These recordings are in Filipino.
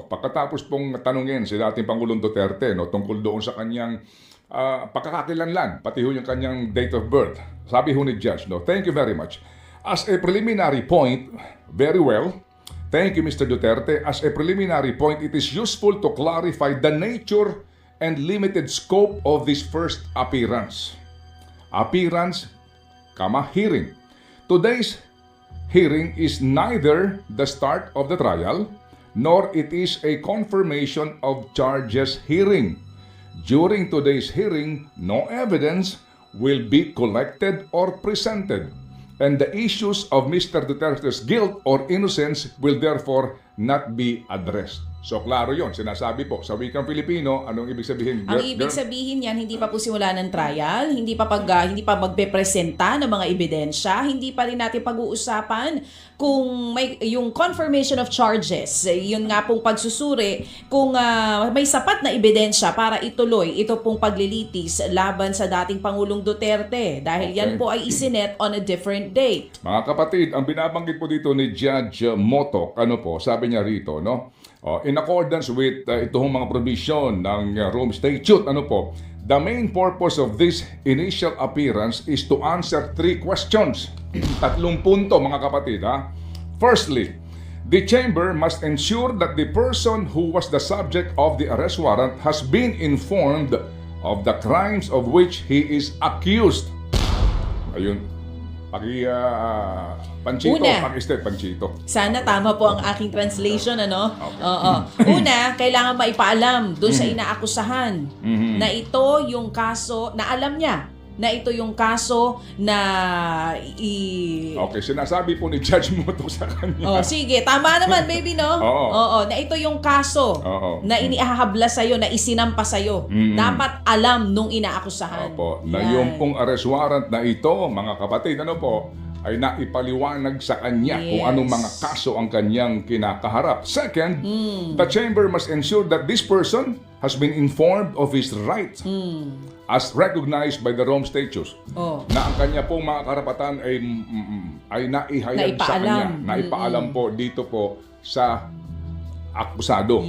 pagkatapos pong tanungin si dating Pangulong Duterte, no, tungkol doon sa kanyang pagkakakilanlan, pati ho yung kanyang date of birth. Sabi ho ni Judge, no, thank you very much. As a preliminary point, very well, thank you, Mr. Duterte. As a preliminary point, it is useful to clarify the nature and limited scope of this first appearance. Appearance, hearing. Today's hearing is neither the start of the trial, nor it is a confirmation of charges hearing. During today's hearing, no evidence will be collected or presented, and the issues of Mr. Duterte's guilt or innocence will therefore not be addressed. So, klaro yon. Sinasabi po, sa wikang Pilipino, anong ibig sabihin? Ang ibig sabihin yan, hindi pa po simula ng trial, hindi pa magpe-presenta ng mga ebidensya, hindi pa rin natin pag-uusapan kung may yung confirmation of charges, yun nga pong pagsusuri, kung may sapat na ebidensya para ituloy ito pong paglilitis laban sa dating Pangulong Duterte. Dahil yan po ay isinet on a different date. Mga kapatid, ang binabanggit po dito ni Judge Motok, sabi niya rito, no? In accordance with itong mga provision ng Rome Statute, the main purpose of this initial appearance is to answer 3 questions. 3 punto, mga kapatid, ha? Firstly, the chamber must ensure that the person who was the subject of the arrest warrant has been informed of the crimes of which he is accused. Ayun. Panchito, pag-step, Panchito. Sana tama po ang aking translation, ano? Okay. Oo. Una, kailangan maipaalam doon sa inaakusahan na ito yung kaso na alam niya na ito yung kaso na Okay, sinasabi po ni Judge Moto sa kanya. Sige, tama naman, baby, no? Oo, na ito yung kaso na inihahabla sa'yo, na isinampa sa'yo. Dapat alam nung inaakusahan. Opo, na yung pong arrest warrant na ito, mga kapatid, ay naipaliwanag sa kanya kung anong mga kaso ang kanyang kinakaharap. Second, the chamber must ensure that this person has been informed of his rights as recognized by the Rome Statutes. Na ang kanya pong mga karapatan ay naihayag sa kanya. Naipaalam po dito po sa akusado,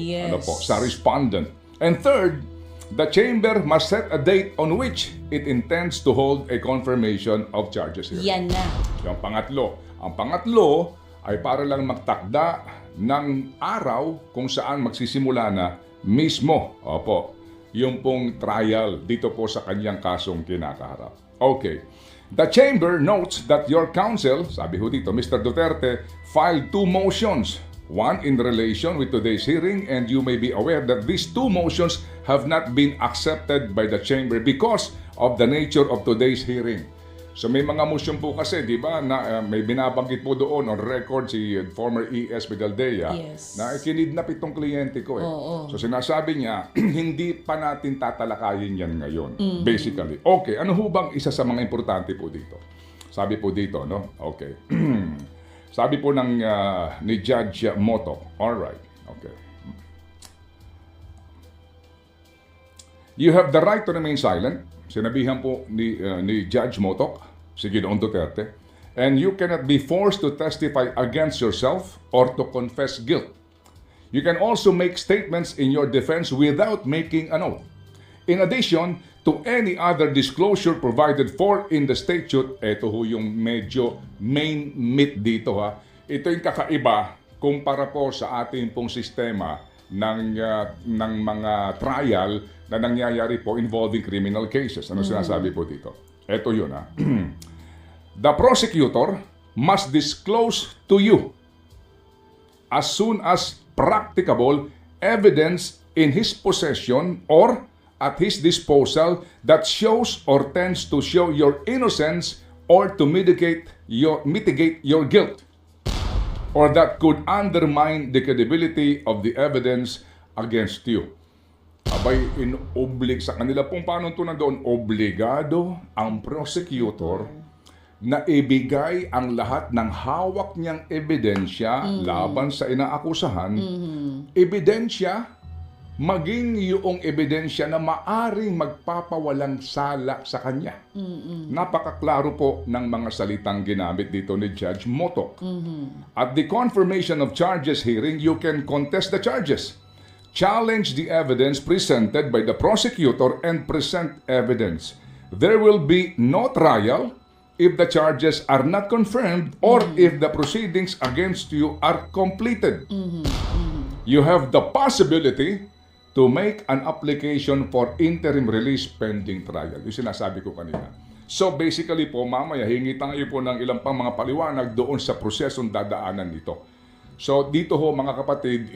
sa respondent. And third, the chamber must set a date on which it intends to hold a confirmation of charges here. Yan na. Yung pangatlo. Ang pangatlo ay para lang magtakda ng araw kung saan magsisimula na mismo, yung pong trial dito po sa kanyang kasong kinakaharap. Okay. The chamber notes that your counsel, sabi ho dito, Mr. Duterte, filed 2 motions. One in relation with today's hearing, and you may be aware that these 2 motions have not been accepted by the chamber because of the nature of today's hearing. So may mga motion po kasi, di ba, na may binabanggit po doon on record si former ES Pigaldea na kinidnap itong kliyente ko. So sinasabi niya, hindi pa natin tatalakayin yan ngayon, basically. Okay, ano ho bang isa sa mga importante po dito? Sabi po dito, no? Okay. Sabi po ng ni Judge Moto. Alright. Okay. You have the right to remain silent. Sinabihan po ni Judge Motok, si Ginoong Duterte, and you cannot be forced to testify against yourself or to confess guilt. You can also make statements in your defense without making an oath. In addition to any other disclosure provided for in the statute, ito ho yung medyo main meat dito, ha. Ito yung kakaiba kumpara po sa ating pong sistema ng mga trial na nangyayari po involving criminal cases. Ano sinasabi po dito? Ito yun, ha. The prosecutor must disclose to you as soon as practicable evidence in his possession or at his disposal that shows or tends to show your innocence or to mitigate your guilt, or that could undermine the credibility of the evidence against you. Abay, sa kanila pong panuntunan doon, obligado ang prosecutor na ibigay ang lahat ng hawak niyang ebidensya laban sa inaakusahan, ebidensya, maging yung ebidensya na maaring magpapawalang sala sa kanya. Napakaklaro po ng mga salitang ginamit dito ni Judge Motok. At the confirmation of charges hearing, you can contest the charges challenge the evidence presented by the prosecutor and present evidence. There will be no trial if the charges are not confirmed or if the proceedings against you are completed. You have the possibility to make an application for interim release pending trial. Yung sinasabi ko kanina. So basically po, mamaya hingi tayo po ng ilang pang mga paliwanag doon sa prosesong dadaanan nito. So dito ho mga kapatid,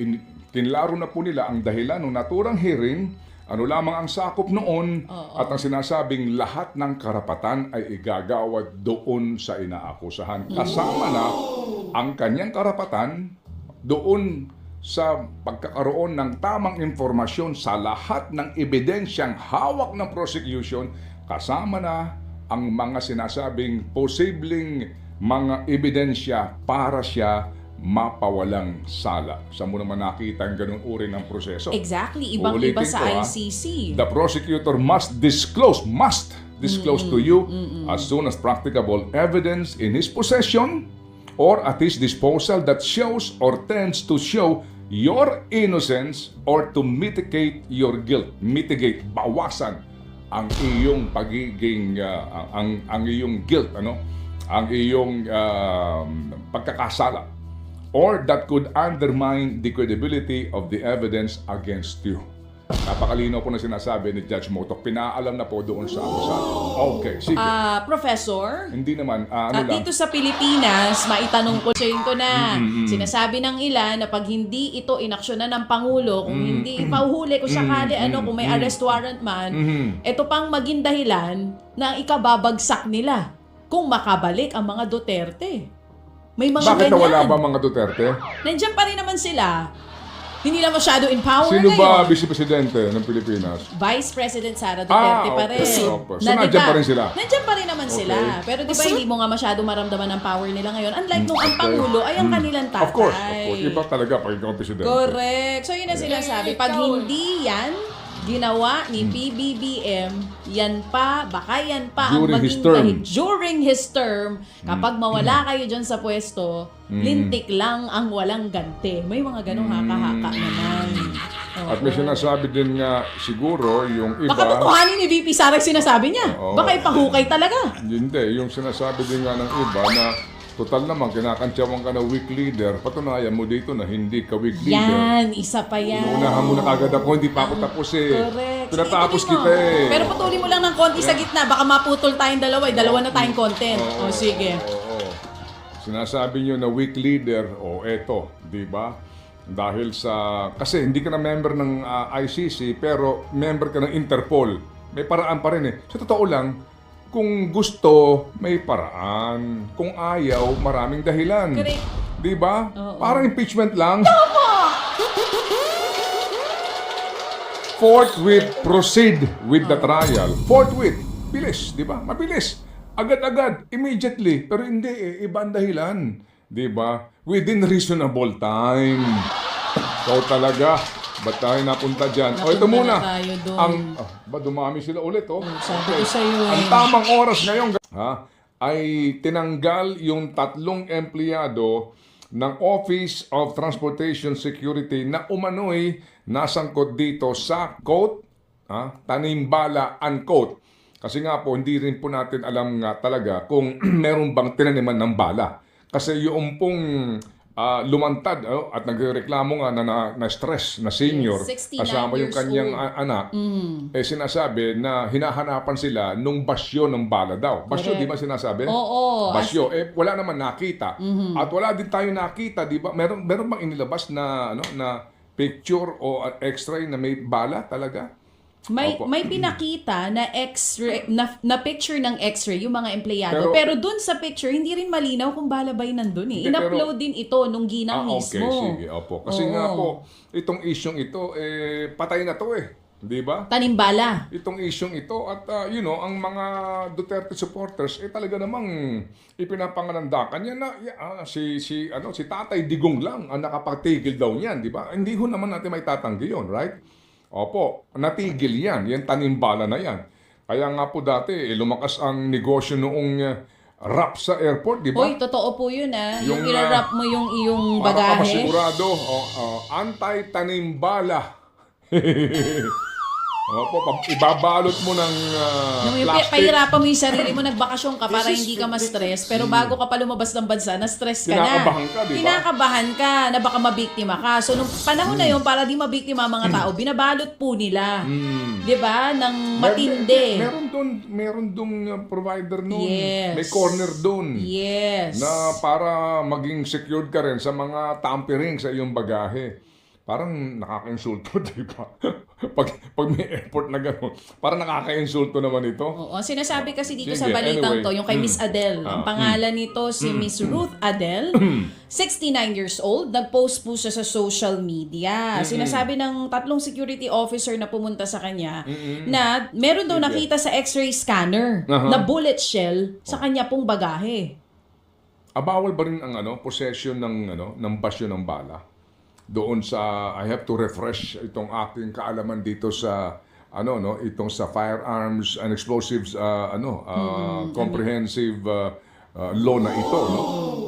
kinlaro na po nila ang dahilan ng naturang hearing, ano lamang ang sakop noon, at ang sinasabing lahat ng karapatan ay igagawad doon sa inaakusahan. Kasama na ang kanyang karapatan doon sa pagkakaroon ng tamang impormasyon sa lahat ng ebidensyang hawak ng prosecution, kasama na ang mga sinasabing posibleng mga ebidensya para siya mapawalang sala. Saan mo naman nakita ang ganung uri ng proseso? Exactly. Ibang-iba Uulitin sa ko, ICC. The prosecutor must disclose to you as soon as practicable evidence in his possession or at his disposal that shows or tends to show your innocence or to mitigate your guilt. Mitigate, bawasan ang iyong pagiging ang iyong guilt, ang iyong pagkakasala, or that could undermine the credibility of the evidence against you. Napakalinaw po na sinasabi ni Judge Motok. Pinaalam na po doon sa akusado. Okay, sige. Professor, Hindi naman, at dito sa Pilipinas, maitanong ko na, sinasabi ng ilan na pag hindi ito inaksyonan ng Pangulo, kung hindi ipauhuli kung sakali, kung may arrest warrant man, ito pang maging dahilan na ikababagsak nila kung makabalik ang mga Duterte. May mga Bakit ganyan. nawala ba mga Duterte? Nandiyan pa rin naman sila. Hindi na masyado in power Sino ngayon. ba Vice Presidente ng Pilipinas? Vice President Sara Duterte pa rin. Okay. So, nandiyan pa rin sila? Nandiyan pa rin naman sila. Pero di ba hindi mo nga masyado maramdaman ang power nila ngayon? Unlike nung ang Pangulo ay ang kanilang tatay. Of course. Iba talaga pag ikaw ang Presidente. Correct. So yun ang sinasabi. Pag hindi yan ginawa ni PBBM, baka yan pa ang During maging his term. during his term, kapag mawala kayo dyan sa pwesto, lintik lang ang walang ganti. May mga ganong haka-haka naman. At may sinasabi din nga siguro yung iba... Baka tutuhanin ni VP Sara sinasabi niya. Oo. Baka ipahukay talaga. Hindi, yung sinasabi din nga ng iba na total naman, kinakantsawan ka na weak leader, patunayan mo dito na hindi ka weak leader. Yan, isa pa yan. Unahan mo na kagad ako, hindi pa ako tapos eh. Correct. Pinatapos Sige, kita eh. Pero patuloy mo lang ng konti sa gitna. Baka maputol tayong dalawa. Dalawa na tayong content. O sige. Oo. Sinasabi nyo na weak leader, eto, di ba? Dahil sa... Kasi hindi ka na member ng ICC, pero member ka ng Interpol. May paraan pa rin eh. Sa totoo lang, kung gusto, may paraan. Kung ayaw, maraming dahilan. Correct. Di ba? Oo. Parang impeachment lang. Forthwith, proceed with the trial. Forthwith. Bilis, di ba? Mabilis. Agad-agad, immediately. Pero hindi iba ang dahilan. Di ba? Within reasonable time. So talaga, ba't tayo napunta dyan? Napunta Ito muna. na tayo doon. Dumami sila ulit, Sabi ko sa'yo Ang eh. tamang oras ngayon, ay tinanggal yung 3 empleyado ng Office of Transportation Security na umano'y nasangkot dito sa quote, tanimbala unquote. Kasi nga po, hindi rin po natin alam nga talaga kung meron bang tinaniman ng bala. Kasi yung pong lumantad at nagreklamo nga na stress na senior, 69 kasama yung years kanyang old. anak, sinasabi na hinahanapan sila nung basyo ng bala daw. Basyo, Correct. di ba sinasabi? Oo. Basyo. Wala naman nakita. At wala din tayo nakita, di ba? Meron bang inilabas na na picture o x-ray na may bala talaga? Opo. May pinakita na X-ray na picture ng X-ray yung mga empleyado. Pero dun sa picture hindi rin malinaw kung bala ba'y nandun eh. Hindi, In-upload din ito nung ginang Okay, mismo. sige. Opo. Kasi nga po, itong isyong ito, patay na to eh. Di ba? Tanimbala. Itong isyong ito at ang mga Duterte supporters talaga namang ipinapanganandakan niya na si Tatay Digong lang ang nakapatigil daw niyan, di ba? Hindi ho naman natin may tatanggi yon, right? Opo, natigil yan. Yan tanimbala na yan. Kaya nga po dati, lumakas ang negosyo noong rap sa airport, di ba? Hoy, totoo po yun Yung Yung, irarap mo yung iyong Para ka bagahe. masigurado, anti-tanimbala Opo, ibabalot mo ng plastic. Pahirapan mo yung sarili mo, nagbakasyon ka para hindi ka ma-stress, pero bago ka pa lumabas ng bansa, na-stress ka na. Kinakabahan ka, di ba? Kinakabahan ka na baka mabiktima ka. So, nung panahon na yun, para di mabiktima ang mga tao, binabalot po nila. Di ba? Nang matindi. Meron dong provider noon. Yes. May corner doon. Yes. Na para maging secured ka rin sa mga tampering sa iyong bagahe. Parang nakaka-insulto, di ba? pag may airport na gano'n, parang nakaka-insulto naman ito. Oo, sinasabi kasi dito Sige, sa balitang anyway. to, yung kay Miss Adele. Ang pangalan nito si Miss Ruth Adele, 69 years old. Nag-post po siya sa social media. Sinasabi ng 3 security officer na pumunta sa kanya na meron daw nakita sa x-ray scanner na bullet shell sa kanya pong bagahe. Bawal ba rin ang possession ng basyo ng bala? Doon sa I have to refresh itong aking kaalaman dito sa itong sa firearms and explosives comprehensive law na ito, no?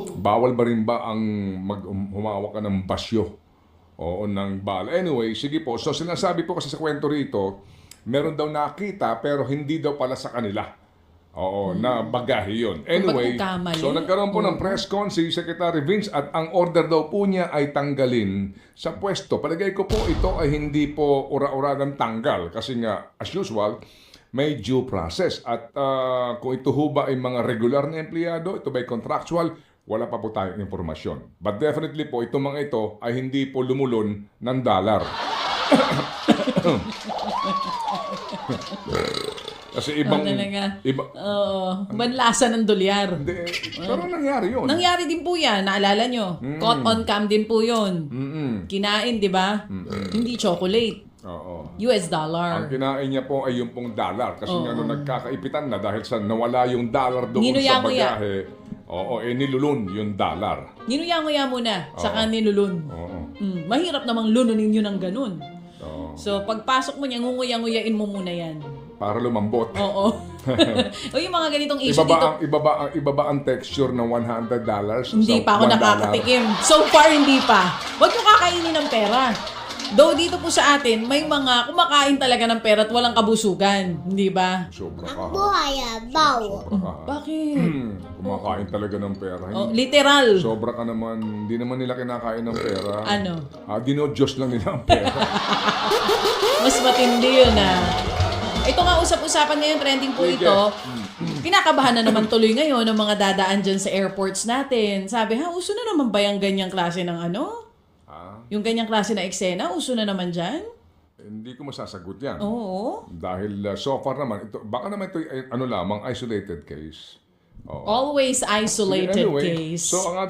Bawal ba rin ba ang humawak ka ng basyo o ng bala? Anyway, sige po. So sinasabi po kasi sa kwento rito, meron daw nakita pero hindi daw pala sa kanila. Oo, na bagahe yun. Anyway, pagkukamali. so nagkaroon po ng press con si Secretary Vince at ang order daw po niya ay tanggalin sa pwesto. Palagay ko po ito ay hindi po ura-uragang tanggal kasi nga, as usual, may due process. At kung ito ho ba ay mga regular na empleyado, ito ba ay contractual, wala pa po tayong impormasyon. But definitely po, itong mga ito ay hindi po lumulon ng dollar. Kasi ibang... Oo. Manlasa ng dolyar. Hindi, pero nangyari yun. Nangyari din po yan. Naalala nyo? Caught on cam din po yun. Kinain, di ba? Hindi chocolate. Oo. US dollar. Ang kinain niya po ay yung pong dollar. Kasi nga nung nagkakaipitan na dahil sa nawala yung dollar doon sa bagahe, nilulun yung dollar. Ninuya-nguya muna, saka nilulun. Oo. Mahirap namang lununin yun ng ganun. Oo. So, pagpasok mo niya, nguya-nguyain mo muna yan. Para lumambot. Oo. O yung mga ganitong issue dito. Iba ba ang texture ng $100? Hindi pa ako nakakatikim. So far, hindi pa. Huwag nyo kakainin ng pera. Though dito po sa atin, may mga kumakain talaga ng pera at walang kabusugan. Hindi ba? Sobra ka. Bakit? Kumakain talaga ng pera. Oh, literal. Sobra ka naman. Hindi naman nila kinakain ng pera. Ano? Dino-Diyos lang nila ang pera. Mas matindi yun Ito nga usap-usapan ngayon, trending po ito. Kinakabahan na naman tuloy ngayon ng mga dadaan dyan sa airports natin. Sabi, uso na naman ba yung ganyang klase ng Yung ganyang klase na eksena, uso na naman dyan? Hindi ko masasagot yan. Oo. Dahil so far naman, baka naman ito lamang isolated case. Oo. Always isolated Anyway, case. so ang